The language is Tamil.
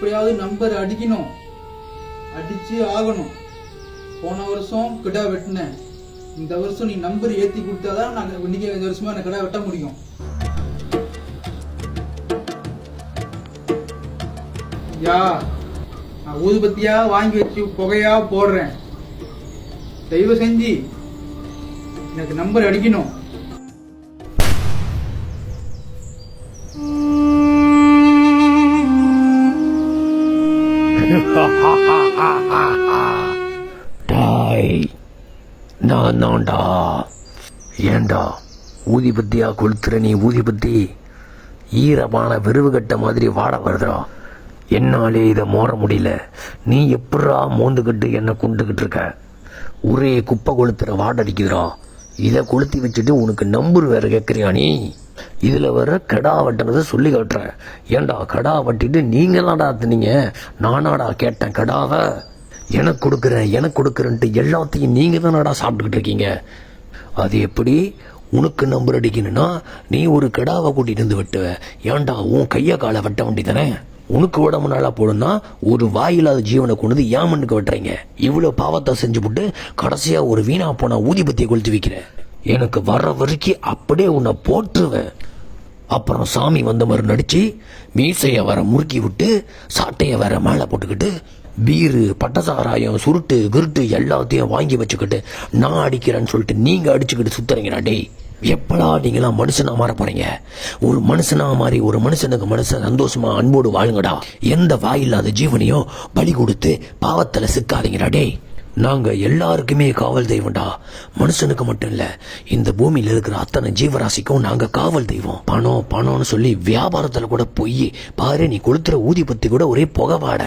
எப்படியாவது நம்பர் அடிக்கணும், அடிச்சு ஆகணும். போன வருஷம் கிடா வெட்டினேன், இந்த வருஷம் நீ நம்பர் ஏத்தி கொடுத்தாதான் நான் இன்னைக்கு 5 வருஷமா எனக்கு கிடா வெட்ட முடியும். யா, நான் ஊதுபத்தியா வாங்கி வச்சு புகையா போடுறேன். தயவு செஞ்சு எனக்கு நம்பர் அடிக்கணும். நான் தான்டா. ஏண்டா ஊதிபத்தியா கொளுத்துற நீ? ஊதிபத்தி ஈரமான விருவுகட்ட மாதிரி வாட வருதுடா. என்னாலே இதை மோற முடியல. நீ எப்படா மோந்துக்கிட்டு என்ன கொண்டுகிட்டு இருக்க? ஒரே குப்பை கொளுத்துற வாடடிக்குதுடா. இதை கொளுத்தி வச்சுட்டு உனக்கு நம்பர் வேற கேட்குறியா நீ? இதுல வர கடா வெட்டினதை சொல்லி காட்டுற. ஏண்டா கடா வெட்டிட்டு நீங்களாடா தின்னீங்க, நானாடா கேட்டேன் கடாவை? எனக்கு கொடுக்குறேன்ட்டு எல்லாத்தையும் நீங்க தானடா சாப்பிட்டுக்கிட்டு இருக்கீங்க. அது எப்படி உனக்கு நம்பர் அடிக்கணும்னா நீ ஒரு கடாவை கூட்டிட்டு வந்து வெட்டுவ. ஏண்டா உன் கைய காலை வெட்ட வேண்டியதானே? உனக்கு உடம்பு நாளா போடுன்னா ஒரு வாயில்லாத ஜீவனை கொண்டு ஏன் மண்ணுக்கு வெட்டுறீங்க? இவ்வளவு பாவத்தை செஞ்சு போட்டு கடைசியா ஒரு வீணா போனா ஊதிபத்தியை கொளுத்தி வைக்கிற. எனக்கு வர்ற வரைக்கும் அப்படியே உன்னை போட்டுருவேன். அப்புறம் சாமி வந்த மாதிரி நடிச்சு மீசைய வர முறுக்கி விட்டு சாட்டைய வேற மேல போட்டுக்கிட்டு பீரு பட்டசாராயம் சுருட்டு கிருட்டு எல்லாத்தையும் வாங்கி வச்சுக்கிட்டு நான் அடிக்கிறேன்னு சொல்லிட்டு நீங்க அடிச்சுக்கிட்டு சுத்துறீங்கடா. டேய், எப்படா நீங்களாம் மனுஷனா மாற போறீங்க? ஒரு மனுஷனா மாறி ஒரு மனுஷனுக்கு மனுஷன் சந்தோஷமா அன்போடு வாழுங்கடா. எந்த வாயில்லாத ஜீவனையும் பலி கொடுத்து பாவத்துல சிக்காதீங்கடா. டேய், நாங்க எல்லாருக்குமே காவல் தெய்வம்டா. மனுஷனுக்கு மட்டும் இல்ல, இந்த பூமியில இருக்கிற அத்தனை ஜீவராசிக்கும் நாங்க காவல் தெய்வம். பணம்னு சொல்லி வியாபாரத்துல கூட போய் பாரு, நீ கொடுத்துற ஊதிபத்தி கூட ஒரே புகை வாட.